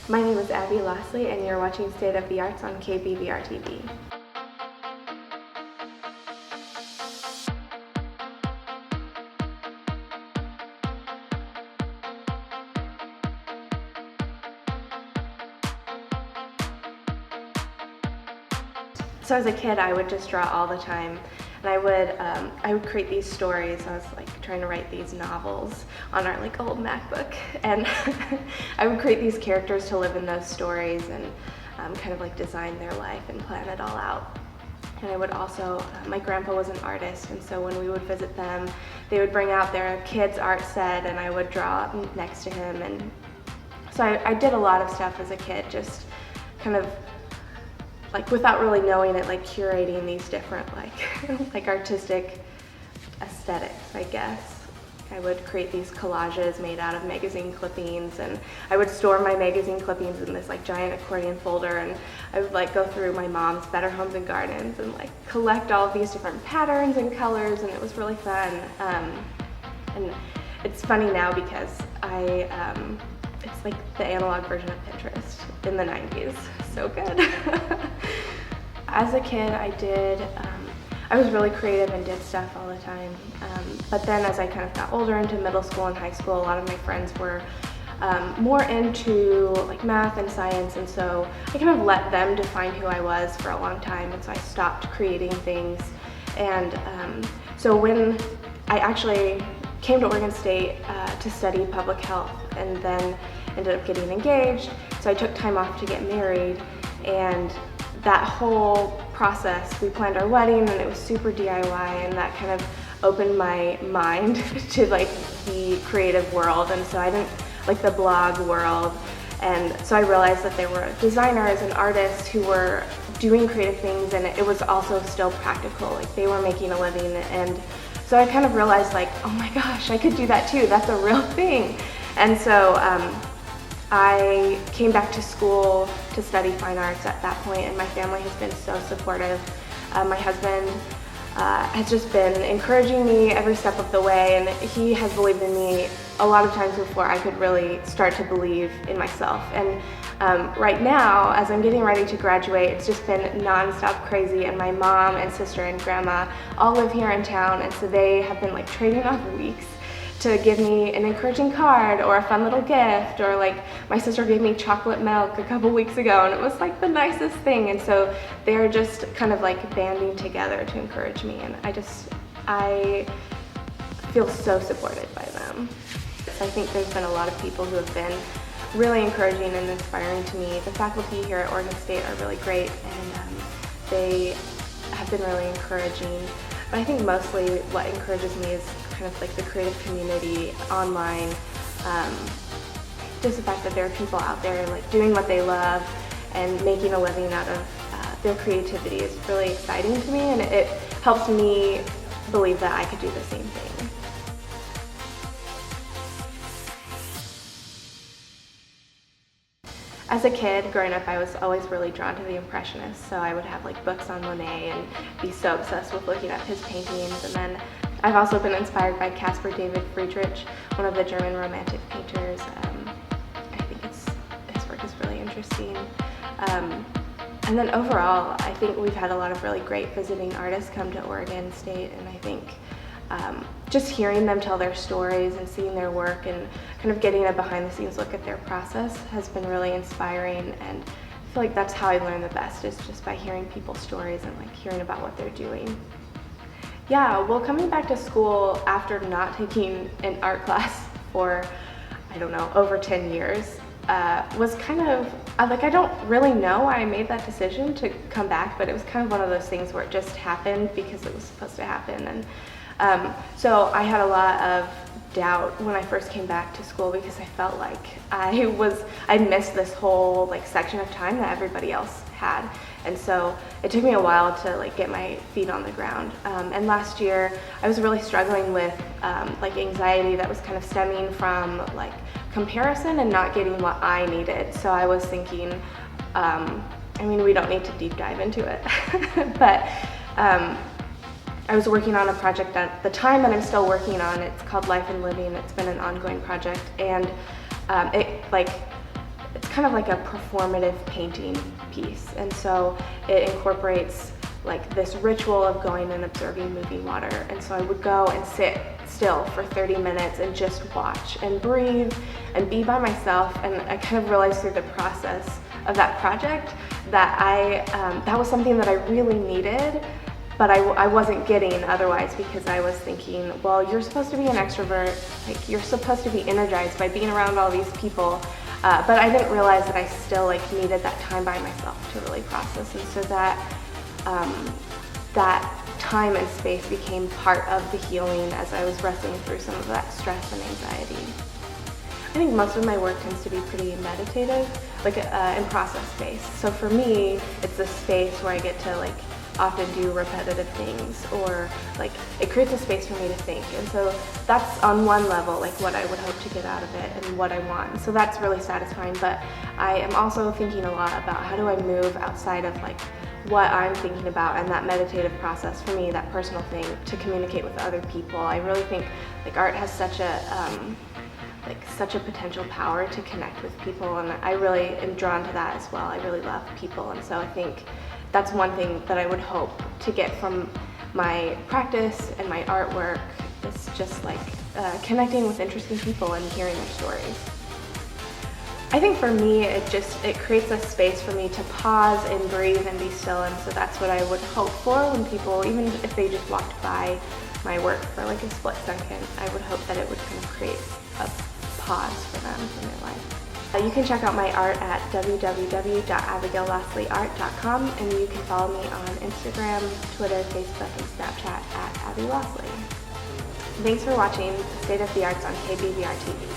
My name is Abby Losli, and you're watching State of the Arts on KBVR TV. So as a kid, I would just draw all the time, and I would create these stories. I was like trying to write these novels on our like old MacBook, and I would create these characters to live in those stories and kind of like design their life and plan it all out. And I would also, my grandpa was an artist, and so when we would visit them, they would bring out their kids' art set, and I would draw next to him. And so I did a lot of stuff as a kid, just kind of like without really knowing it, like curating these different like artistic aesthetics, I guess. I would create these collages made out of magazine clippings, and I would store my magazine clippings in this like giant accordion folder, and I would like go through my mom's Better Homes and Gardens and like collect all of these different patterns and colors, and it was really fun. And it's funny now because it's like the analog version of Pinterest in the 90s. So good. As a kid, I was really creative and did stuff all the time. But then as I kind of got older into middle school and high school, a lot of my friends were more into like math and science, and so I kind of let them define who I was for a long time, and so I stopped creating things. And so when I actually came to Oregon State to study public health, and then ended up getting engaged, so I took time off to get married, and that whole process, we planned our wedding, and it was super DIY, and that kind of opened my mind to like the creative world, and so I didn't like the blog world. And so I realized that there were designers and artists who were doing creative things, and it was also still practical, like they were making a living. And so I kind of realized like, oh my gosh, I could do that too, that's a real thing. And so I came back to school to study fine arts at that point, and my family has been so supportive. My husband has just been encouraging me every step of the way, and he has believed in me a lot of times before I could really start to believe in myself. And right now, as I'm getting ready to graduate, it's just been nonstop crazy, and my mom and sister and grandma all live here in town, and so they have been like trading off weeks to give me an encouraging card or a fun little gift, or like my sister gave me chocolate milk a couple weeks ago, and it was like the nicest thing. And so they're just kind of like banding together to encourage me, and I feel so supported by them. I think there's been a lot of people who have been really encouraging and inspiring to me. The faculty here at Oregon State are really great, and they have been really encouraging. But I think mostly what encourages me is kind of like the creative community online. Just the fact that there are people out there like doing what they love and making a living out of their creativity is really exciting to me, and it helps me believe that I could do the same thing. As a kid, growing up, I was always really drawn to the Impressionists, so I would have like books on Monet and be so obsessed with looking at his paintings. And then I've also been inspired by Caspar David Friedrich, one of the German Romantic painters. I think his work is really interesting. And then overall, I think we've had a lot of really great visiting artists come to Oregon State, and I think just hearing them tell their stories and seeing their work and kind of getting a behind-the-scenes look at their process has been really inspiring. And I feel like that's how I learn the best, is just by hearing people's stories and like hearing about what they're doing. Yeah, well, coming back to school after not taking an art class for, I don't know, over 10 years was kind of, like I don't really know why I made that decision to come back, but it was kind of one of those things where it just happened because it was supposed to happen. And so I had a lot of doubt when I first came back to school, because I felt like I missed this whole like section of time that everybody else had. And so it took me a while to like get my feet on the ground. And last year I was really struggling with like anxiety that was kind of stemming from like comparison and not getting what I needed. So I was thinking, I mean, we don't need to deep dive into it, but I was working on a project at the time that I'm still working on. It's called Life and Living. It's been an ongoing project, and it's kind of like a performative painting piece. And so it incorporates like this ritual of going and observing moving water. And so I would go and sit still for 30 minutes and just watch and breathe and be by myself. And I kind of realized through the process of that project that that was something that I really needed, but I wasn't getting otherwise, because I was thinking, well, you're supposed to be an extrovert, like you're supposed to be energized by being around all these people, but I didn't realize that I still like needed that time by myself to really process. And so that time and space became part of the healing as I was wrestling through some of that stress and anxiety. I think most of my work tends to be pretty meditative, like and process-based. So for me, it's a space where I get to like often do repetitive things, or like it creates a space for me to think. And so that's on one level like what I would hope to get out of it and what I want. And so that's really satisfying, but I am also thinking a lot about how do I move outside of like what I'm thinking about, and that meditative process for me, that personal thing, to communicate with other people. I really think like art has such a potential power to connect with people, and I really am drawn to that as well. I really love people, and so I think that's one thing that I would hope to get from my practice and my artwork, is just like connecting with interesting people and hearing their stories. I think for me, it creates a space for me to pause and breathe and be still, and so that's what I would hope for when people, even if they just walked by my work for like a split second, I would hope that it would kind of create a pause for them in their life. You can check out my art at www.abigaillosliart.com, and you can follow me on Instagram, Twitter, Facebook, and Snapchat at Abby Losli. Thanks for watching State of the Arts on KBVR TV.